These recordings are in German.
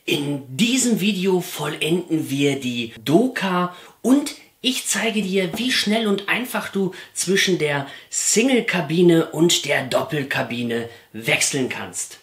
In diesem Video vollenden wir die Doka und ich zeige dir, wie schnell und einfach du zwischen der Single-Kabine und der Doppelkabine wechseln kannst.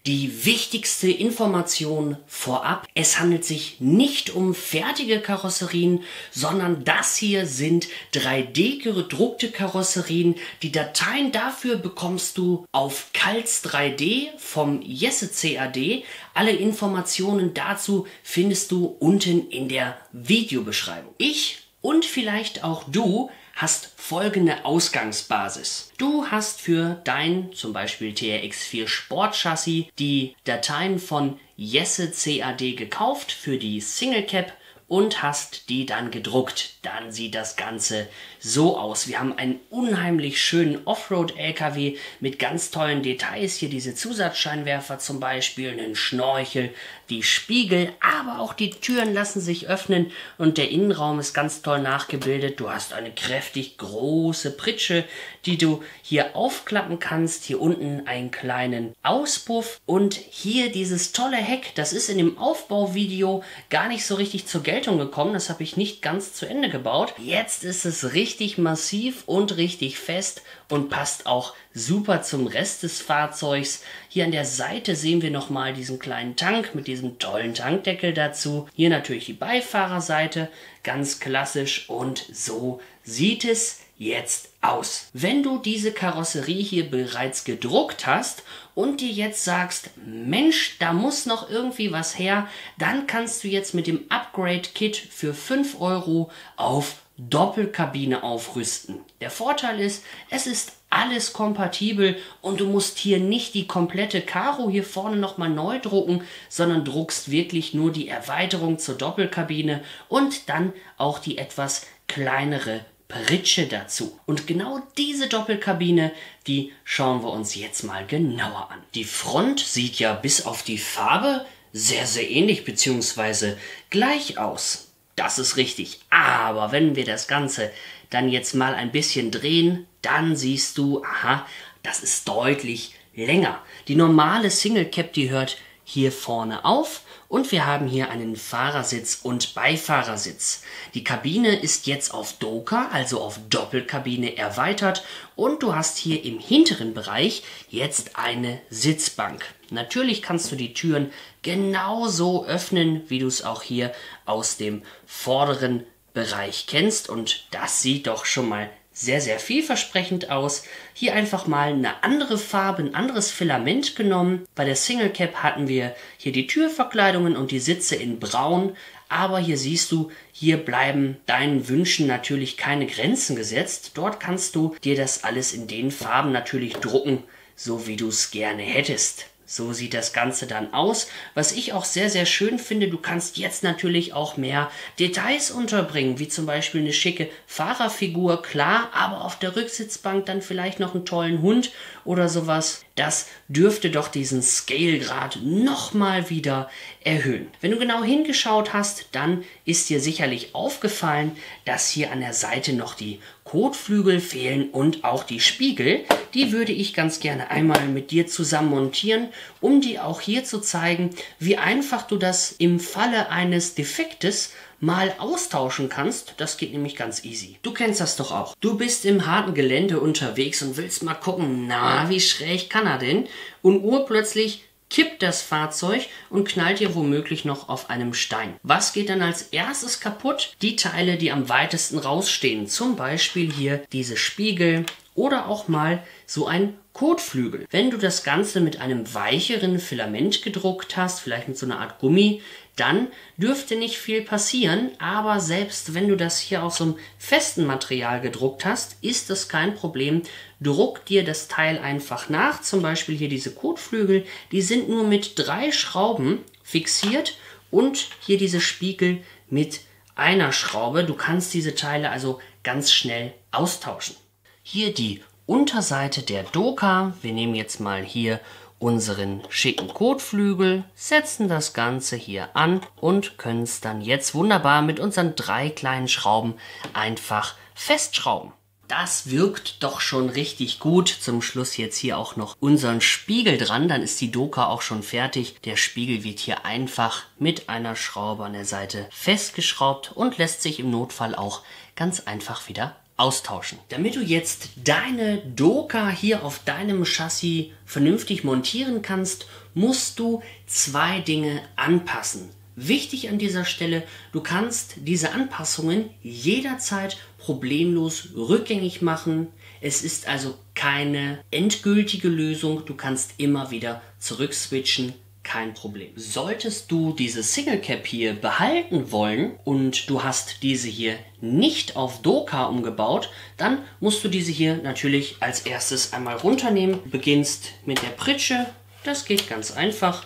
Die wichtigste Information vorab: Es handelt sich nicht um fertige Karosserien, sondern das hier sind 3D gedruckte Karosserien. Die Dateien dafür bekommst du auf Kalz 3D vom Jesse CAD. Alle Informationen dazu findest du unten in der Videobeschreibung. Ich und vielleicht auch du hast folgende Ausgangsbasis. Du hast für dein zum Beispiel TRX4 Sportchassis die Dateien von Jesse CAD gekauft für die Single Cap und hast die dann gedruckt. Dann sieht das Ganze so aus. Wir haben einen unheimlich schönen Offroad-LKW mit ganz tollen Details. Hier diese Zusatzscheinwerfer zum Beispiel, einen Schnorchel, die Spiegel, aber auch die Türen lassen sich öffnen und der Innenraum ist ganz toll nachgebildet. Du hast eine kräftig große Pritsche, die du hier aufklappen kannst. Hier unten einen kleinen Auspuff und hier dieses tolle Heck. Das ist in dem Aufbauvideo gar nicht so richtig zur Geltung gekommen. Das habe ich nicht ganz zu Ende gebaut. Jetzt ist es richtig massiv und richtig fest und passt auch super zum Rest des Fahrzeugs. Hier an der Seite sehen wir nochmal diesen kleinen Tank mit diesem tollen Tankdeckel dazu. Hier natürlich die Beifahrerseite, ganz klassisch, und so sieht es jetzt aus. Wenn du diese Karosserie hier bereits gedruckt hast und dir jetzt sagst, Mensch, da muss noch irgendwie was her, dann kannst du jetzt mit dem Upgrade-Kit für 5 € auf Doppelkabine aufrüsten. Der Vorteil ist, es ist alles kompatibel und du musst hier nicht die komplette Karo hier vorne nochmal neu drucken, sondern druckst wirklich nur die Erweiterung zur Doppelkabine und dann auch die etwas kleinere Pritsche dazu. Und genau diese Doppelkabine, die schauen wir uns jetzt mal genauer an. Die Front sieht ja bis auf die Farbe sehr, sehr ähnlich bzw. gleich aus. Das ist richtig. Aber wenn wir das Ganze dann jetzt mal ein bisschen drehen, dann siehst du, aha, das ist deutlich länger. Die normale Single Cap, die hört hier vorne auf und wir haben hier einen Fahrersitz und Beifahrersitz. Die Kabine ist jetzt auf Doka, also auf Doppelkabine, erweitert und du hast hier im hinteren Bereich jetzt eine Sitzbank. Natürlich kannst du die Türen genauso öffnen, wie du es auch hier aus dem vorderen Bereich kennst, und das sieht doch schon mal sehr, sehr vielversprechend aus. Hier einfach mal eine andere Farbe, ein anderes Filament genommen. Bei der Single Cap hatten wir hier die Türverkleidungen und die Sitze in braun. Aber hier siehst du, hier bleiben deinen Wünschen natürlich keine Grenzen gesetzt. Dort kannst du dir das alles in den Farben natürlich drucken, so wie du es gerne hättest. So sieht das Ganze dann aus. Was ich auch sehr, sehr schön finde, du kannst jetzt natürlich auch mehr Details unterbringen, wie zum Beispiel eine schicke Fahrerfigur, klar, aber auf der Rücksitzbank dann vielleicht noch einen tollen Hund oder sowas. Das dürfte doch diesen Scale-Grad nochmal wieder erhöhen. Wenn du genau hingeschaut hast, dann ist dir sicherlich aufgefallen, dass hier an der Seite noch die Kotflügel fehlen und auch die Spiegel. Die würde ich ganz gerne einmal mit dir zusammen montieren, um dir auch hier zu zeigen, wie einfach du das im Falle eines Defektes mal austauschen kannst. Das geht nämlich ganz easy. Du kennst das doch auch. Du bist im harten Gelände unterwegs und willst mal gucken, na, wie schräg kann er denn? Und urplötzlich kippt das Fahrzeug und knallt dir womöglich noch auf einem Stein. Was geht dann als erstes kaputt? Die Teile, die am weitesten rausstehen. Zum Beispiel hier diese Spiegel oder auch mal so ein Kotflügel. Wenn du das Ganze mit einem weicheren Filament gedruckt hast, vielleicht mit so einer Art Gummi, dann dürfte nicht viel passieren, aber selbst wenn du das hier aus so einem festen Material gedruckt hast, ist das kein Problem. Druck dir das Teil einfach nach, zum Beispiel hier diese Kotflügel, die sind nur mit 3 Schrauben fixiert und hier diese Spiegel mit einer Schraube. Du kannst diese Teile also ganz schnell austauschen. Hier die Unterseite der Doka. Wir nehmen jetzt mal hier unseren schicken Kotflügel, setzen das Ganze hier an und können es dann jetzt wunderbar mit unseren 3 kleinen Schrauben einfach festschrauben. Das wirkt doch schon richtig gut. Zum Schluss jetzt hier auch noch unseren Spiegel dran, dann ist die Doka auch schon fertig. Der Spiegel wird hier einfach mit einer Schraube an der Seite festgeschraubt und lässt sich im Notfall auch ganz einfach wieder austauschen. Damit du jetzt deine Doka hier auf deinem Chassis vernünftig montieren kannst, musst du 2 Dinge anpassen. Wichtig an dieser Stelle, du kannst diese Anpassungen jederzeit problemlos rückgängig machen. Es ist also keine endgültige Lösung, du kannst immer wieder zurückswitchen, kein Problem. Solltest du diese Single Cap hier behalten wollen und du hast diese hier nicht auf Doka umgebaut, dann musst du diese hier natürlich als erstes einmal runternehmen. Du beginnst mit der Pritsche, das geht ganz einfach.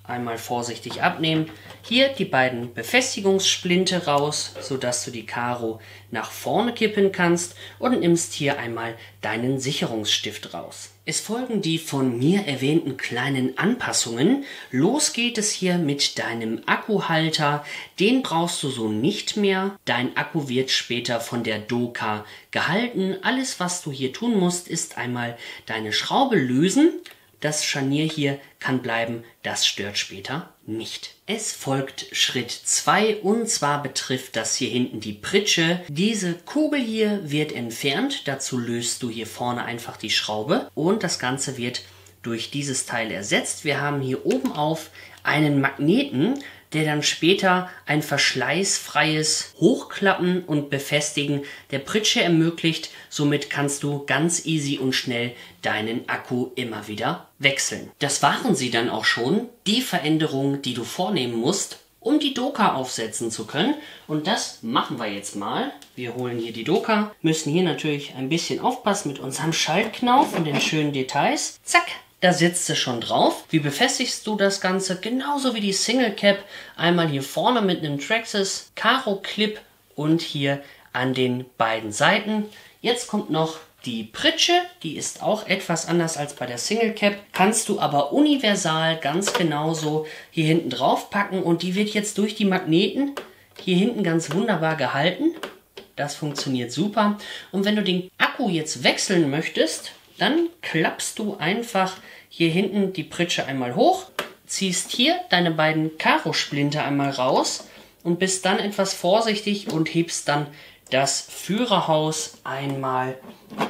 Einmal vorsichtig abnehmen. Hier die beiden Befestigungssplinte raus, sodass du die Karo nach vorne kippen kannst und nimmst hier einmal deinen Sicherungsstift raus. Es folgen die von mir erwähnten kleinen Anpassungen. Los geht es hier mit deinem Akkuhalter. Den brauchst du so nicht mehr. Dein Akku wird später von der Doka gehalten. Alles, was du hier tun musst, ist einmal deine Schraube lösen. Das Scharnier hier kann bleiben, das stört später nicht. Es folgt Schritt 2 und zwar betrifft das hier hinten die Pritsche. Diese Kugel hier wird entfernt, dazu löst du hier vorne einfach die Schraube und das Ganze wird durch dieses Teil ersetzt. Wir haben hier oben auf einen Magneten, der dann später ein verschleißfreies Hochklappen und Befestigen der Pritsche ermöglicht. Somit kannst du ganz easy und schnell deinen Akku immer wieder wechseln. Das waren sie dann auch schon, die Veränderungen, die du vornehmen musst, um die Doka aufsetzen zu können. Und das machen wir jetzt mal. Wir holen hier die Doka, müssen hier natürlich ein bisschen aufpassen mit unserem Schaltknauf und den schönen Details. Zack! Da sitzt sie schon drauf. Wie befestigst du das Ganze? Genauso wie die Single Cap. Einmal hier vorne mit einem Traxxas Karo Clip und hier an den beiden Seiten. Jetzt kommt noch die Pritsche. Die ist auch etwas anders als bei der Single Cap. Kannst du aber universal ganz genauso hier hinten drauf packen. Und die wird jetzt durch die Magneten hier hinten ganz wunderbar gehalten. Das funktioniert super. Und wenn du den Akku jetzt wechseln möchtest, dann klappst du einfach hier hinten die Pritsche einmal hoch, ziehst hier deine beiden Karo-Splinte einmal raus und bist dann etwas vorsichtig und hebst dann das Führerhaus einmal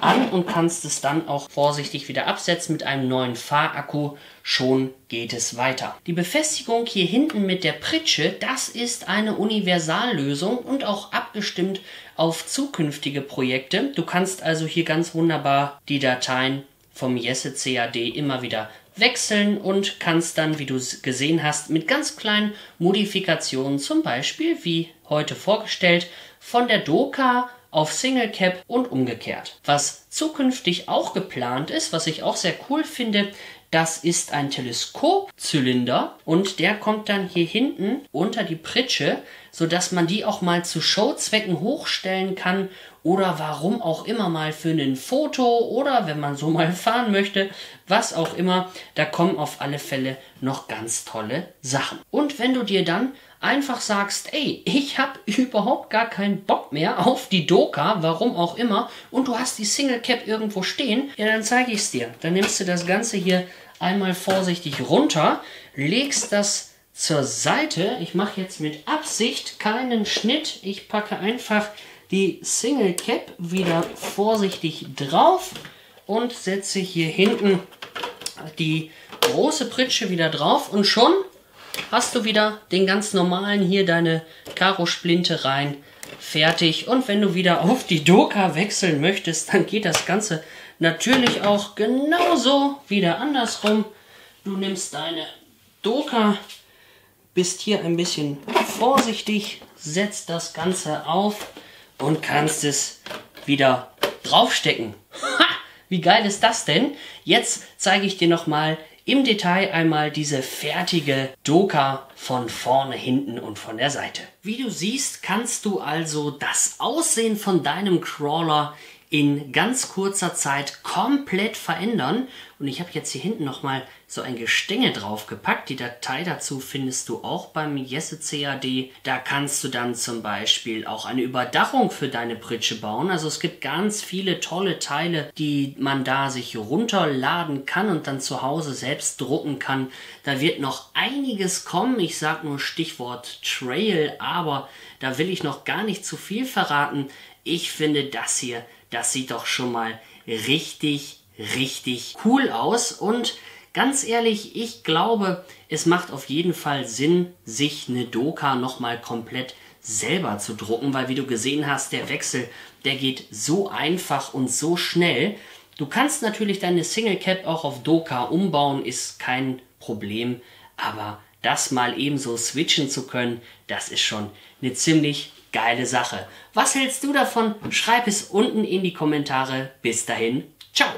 an und kannst es dann auch vorsichtig wieder absetzen mit einem neuen Fahrakku. Schon geht es weiter. Die Befestigung hier hinten mit der Pritsche, das ist eine Universallösung und auch abgestimmt auf zukünftige Projekte. Du kannst also hier ganz wunderbar die Dateien vom Jesse CAD immer wieder wechseln und kannst dann, wie du es gesehen hast, mit ganz kleinen Modifikationen, zum Beispiel wie heute vorgestellt, von der Doka auf Single Cap und umgekehrt. Was zukünftig auch geplant ist, was ich auch sehr cool finde, das ist ein Teleskopzylinder und der kommt dann hier hinten unter die Pritsche, sodass man die auch mal zu Showzwecken hochstellen kann oder warum auch immer mal für ein Foto oder wenn man so mal fahren möchte, was auch immer. Da kommen auf alle Fälle noch ganz tolle Sachen. Und wenn du dir dann einfach sagst, ey, ich habe überhaupt gar keinen Bock mehr auf die Doka, warum auch immer, und du hast die Single Cap irgendwo stehen, ja, dann zeige ich es dir. Dann nimmst du das Ganze hier einmal vorsichtig runter, legst das zur Seite. Ich mache jetzt mit Absicht keinen Schnitt. Ich packe einfach die Single Cap wieder vorsichtig drauf und setze hier hinten die große Pritsche wieder drauf und schon hast du wieder den ganz normalen hier deine Karo-Splinte rein, fertig. Und wenn du wieder auf die Doka wechseln möchtest, dann geht das Ganze natürlich auch genauso wieder andersrum. Du nimmst deine Doka, bist hier ein bisschen vorsichtig, setzt das Ganze auf und kannst es wieder draufstecken. Ha! Wie geil ist das denn? Jetzt zeige ich dir nochmal im Detail einmal diese fertige Doka von vorne, hinten und von der Seite. Wie du siehst, kannst du also das Aussehen von deinem Crawler in ganz kurzer Zeit komplett verändern. Und ich habe jetzt hier hinten nochmal so ein Gestänge draufgepackt. Die Datei dazu findest du auch beim Jesse CAD. Da kannst du dann zum Beispiel auch eine Überdachung für deine Pritsche bauen. Also es gibt ganz viele tolle Teile, die man da sich runterladen kann und dann zu Hause selbst drucken kann. Da wird noch einiges kommen. Ich sage nur Stichwort Trail, aber da will ich noch gar nicht zu viel verraten. Ich finde das hier, das sieht doch schon mal richtig, richtig cool aus. Und ganz ehrlich, ich glaube, es macht auf jeden Fall Sinn, sich eine Doka nochmal komplett selber zu drucken, weil wie du gesehen hast, der Wechsel, der geht so einfach und so schnell. Du kannst natürlich deine Single Cap auch auf Doka umbauen, ist kein Problem, aber das mal eben so switchen zu können, das ist schon eine ziemlich geile Sache. Was hältst du davon? Schreib es unten in die Kommentare. Bis dahin, ciao!